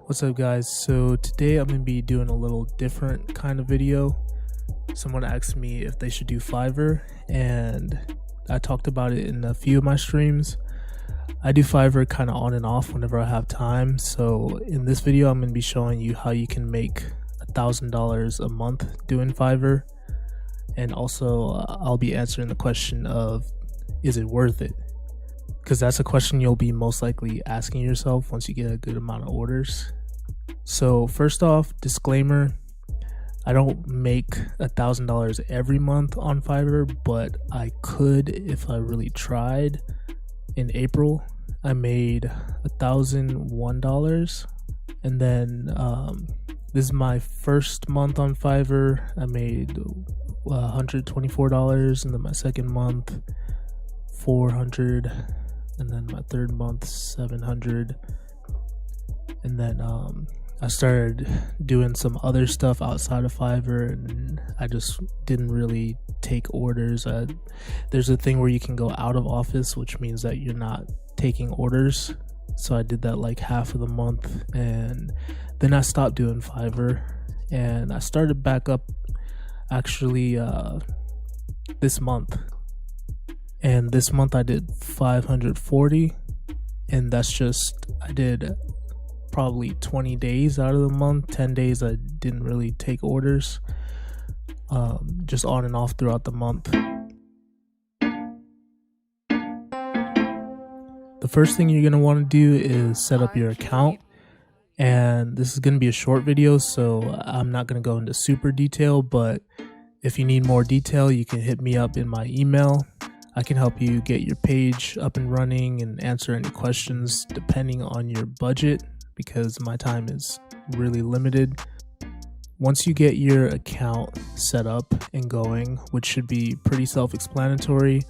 What's up guys? So today I'm going to be doing a little different kind of video. Someone asked me if they should do Fiverr, and I talked about it in a few of my streams. I do Fiverr kind of on and off whenever I have time. So in this video I'm going to be showing you how you can make $1,000 a month doing Fiverr. And also I'll be answering the question of, is it worth it? Because that's a question you'll be most likely asking yourself once you get a good amount of orders. So first off, disclaimer, I don't make $1,000 every month on Fiverr, but I could if I really tried. In April, I made $1,001, and then this is my first month on Fiverr. I made $124, and then my second month $400, and then my third month $700, and then I started doing some other stuff outside of Fiverr, and I just didn't really take orders. There's a thing where you can go out of office, which means that you're not taking orders. So I did that like half of the month, and then I stopped doing Fiverr, and I started back up actually this month. And this month I did 540, and that's just, I did probably 20 days out of the month. 10 days I didn't really take orders, just on and off throughout the month. The first thing you're going to want to do is set up your account, and this is going to be a short video, so I'm not going to go into super detail, but if you need more detail, you can hit me up in my email. I can help you get your page up and running and answer any questions depending on your budget, because my time is really limited. Once you get your account set up and going, which should be pretty self-explanatory,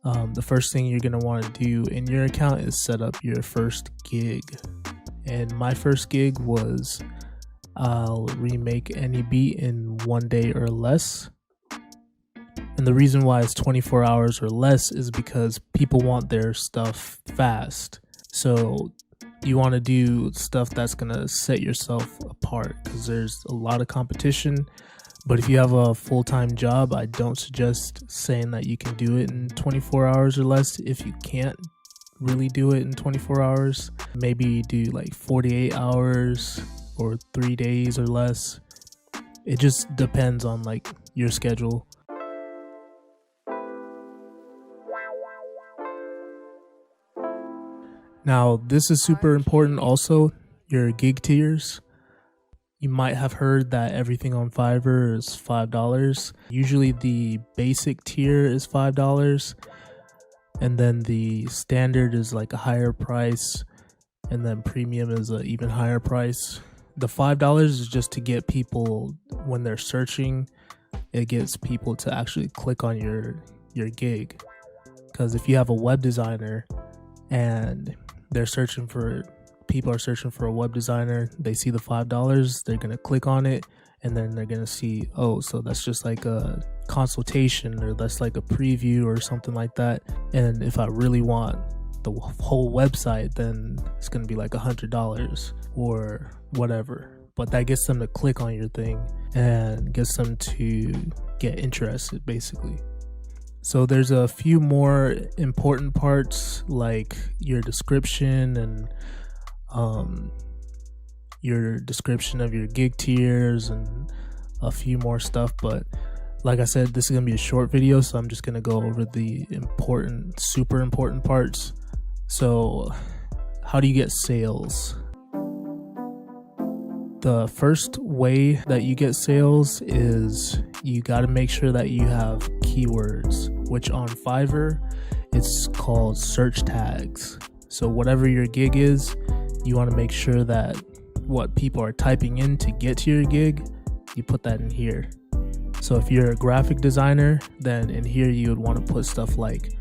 the first thing you're going to want to do in your account is set up your first gig. And my first gig was, I'll remake any beat in 1 day or less. And the reason why it's 24 hours or less is because people want their stuff fast. So you want to do stuff that's going to set yourself apart, because there's a lot of competition. But if you have a full-time job, I don't suggest saying that you can do it in 24 hours or less. If you can't really do it in 24 hours, maybe do like 48 hours or 3 days or less. It just depends on like your schedule. Now, this is super important also, your gig tiers. You might have heard that everything on Fiverr is $5. Usually the basic tier is $5, and then the standard is like a higher price, and then premium is an even higher price. The $5 is just to get people, when they're searching, it gets people to actually click on your gig. Because if you have a web designer and people are searching for a web designer, they see the $5, they're gonna click on it, and then they're gonna see, oh, so that's just like a consultation, or that's like a preview or something like that. And if I really want the whole website, then it's gonna be like $100 or whatever. But that gets them to click on your thing and gets them to get interested, basically. So there's a few more important parts, like your description and your description of your gig tiers and a few more stuff. But like I said, this is going to be a short video, so I'm just going to go over the super important parts. So how do you get sales? The first way that you get sales is you got to make sure that you have keywords, which on Fiverr, it's called search tags. So whatever your gig is, you want to make sure that what people are typing in to get to your gig, you put that in here. So if you're a graphic designer, then in here you would want to put stuff like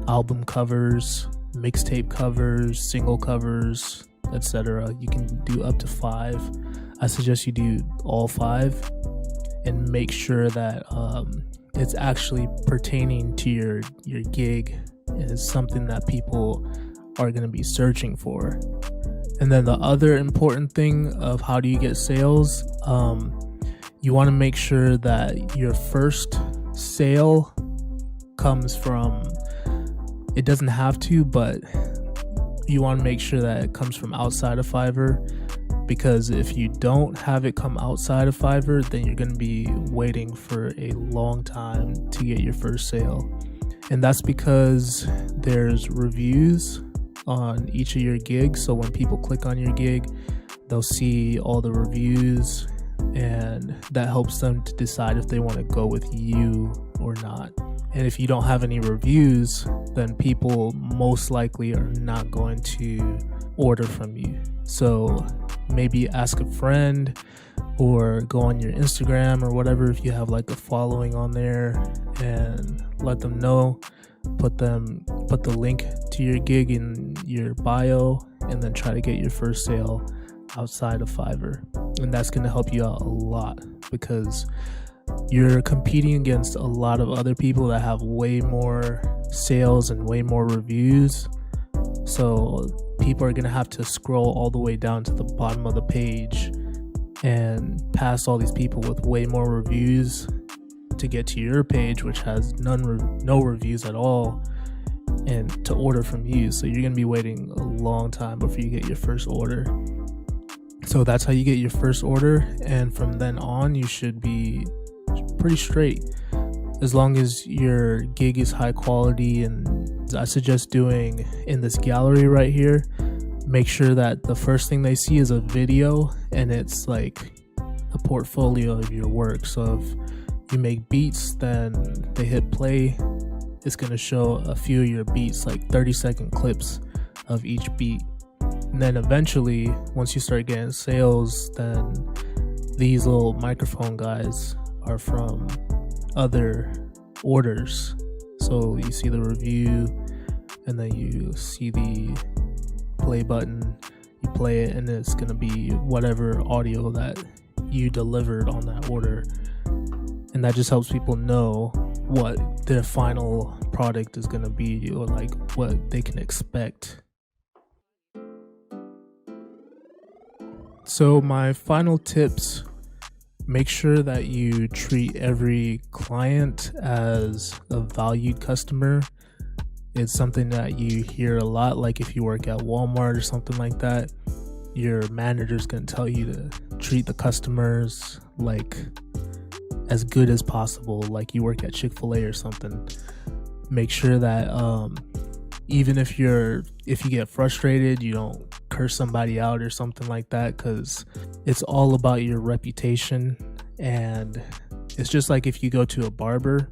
album covers, mixtape covers, single covers, etc. You can do up to 5. I suggest you do all 5 and make sure that it's actually pertaining to your gig and it's something that people are going to be searching for. And then the other important thing of how do you get sales, you want to make sure that your first sale comes from, it doesn't have to, but you want to make sure that it comes from outside of Fiverr, because if you don't have it come outside of Fiverr, then you're going to be waiting for a long time to get your first sale. And that's because there's reviews on each of your gigs. So when people click on your gig, they'll see all the reviews, and that helps them to decide if they want to go with you or not. And if you don't have any reviews, then people most likely are not going to order from you. So maybe ask a friend or go on your Instagram or whatever if you have like a following on there, and let them know. Put the link to your gig in your bio, and then try to get your first sale outside of Fiverr. And that's going to help you out a lot, because you're competing against a lot of other people that have way more sales and way more reviews. So people are going to have to scroll all the way down to the bottom of the page and pass all these people with way more reviews to get to your page, which has no reviews at all, and to order from you. So you're going to be waiting a long time before you get your first order. So that's how you get your first order, and from then on you should be pretty straight, as long as your gig is high quality. And I suggest doing in this gallery right here, make sure that the first thing they see is a video, and it's like a portfolio of your work. So if you make beats, then they hit play, it's going to show a few of your beats, like 30-second clips of each beat. And then eventually, once you start getting sales, then these little microphone guys are from other orders. So you see the review, and then you see the play button, you play it, and it's going to be whatever audio that you delivered on that order. And that just helps people know what their final product is going to be, or like what they can expect. So my final tips: make sure that you treat every client as a valued customer. It's something that you hear a lot, like if you work at Walmart or something like that, your manager's going to tell you to treat the customers like as good as possible, like you work at Chick-fil-A or something. Make sure that even if you get frustrated, you don't curse somebody out or something like that, because it's all about your reputation. And it's just like if you go to a barber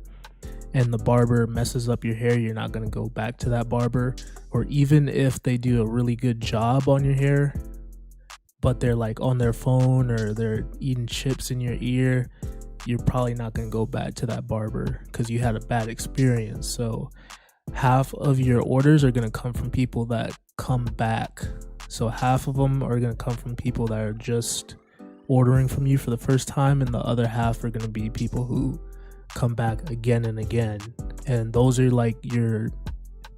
and the barber messes up your hair, you're not going to go back to that barber. Or even if they do a really good job on your hair, but they're like on their phone or they're eating chips in your ear, you're probably not going to go back to that barber because you had a bad experience. So half of your orders are going to come from people that come back. So half of them are going to come from people that are just ordering from you for the first time, and the other half are going to be people who come back again and again. And those are like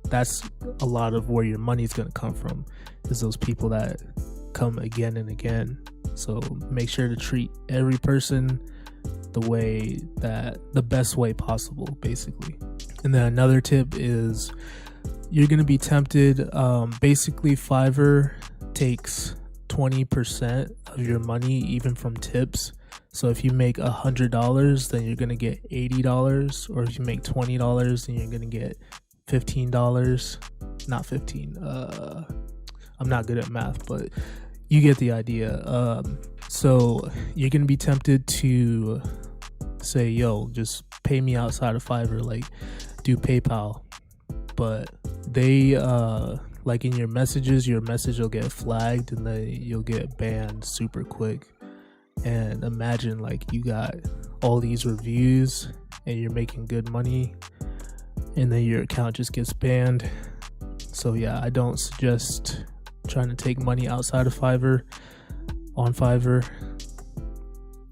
that's a lot of where your money is going to come from, is those people that come again and again. So make sure to treat every person the best way possible, basically. And then another tip is, you're going to be tempted. Basically, Fiverr takes 20% of your money, even from tips. So if you make $100, then you're going to get $80. Or if you make $20, then you're going to get $15. Not 15. I'm not good at math, but you get the idea. So you're going to be tempted to say, yo, just pay me outside of Fiverr, like do PayPal. But they, like in your messages, your message will get flagged, and then you'll get banned super quick. And imagine like you got all these reviews and you're making good money, and then your account just gets banned. So yeah, I don't suggest trying to take money outside of Fiverr on Fiverr.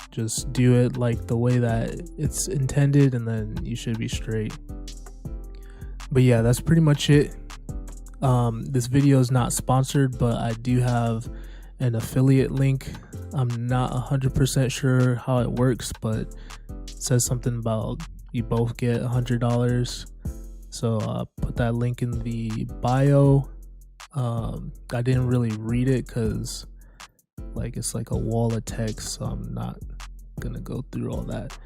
Just do it like the way that it's intended, and then you should be straight. But yeah, that's pretty much it. This video is not sponsored, but I do have an affiliate link. I'm not 100% sure how it works, but it says something about you both get $100. So I'll put that link in the bio. I didn't really read it because it's like a wall of text, so I'm not gonna go through all that.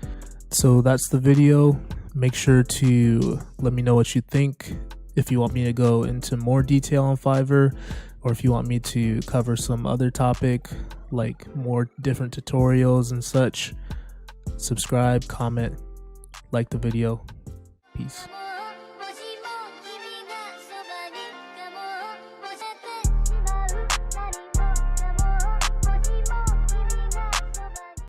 So that's the video. Make sure to let me know what you think. If you want me to go into more detail on Fiverr, or if you want me to cover some other topic, like more different tutorials and such, subscribe, comment, like the video. Peace.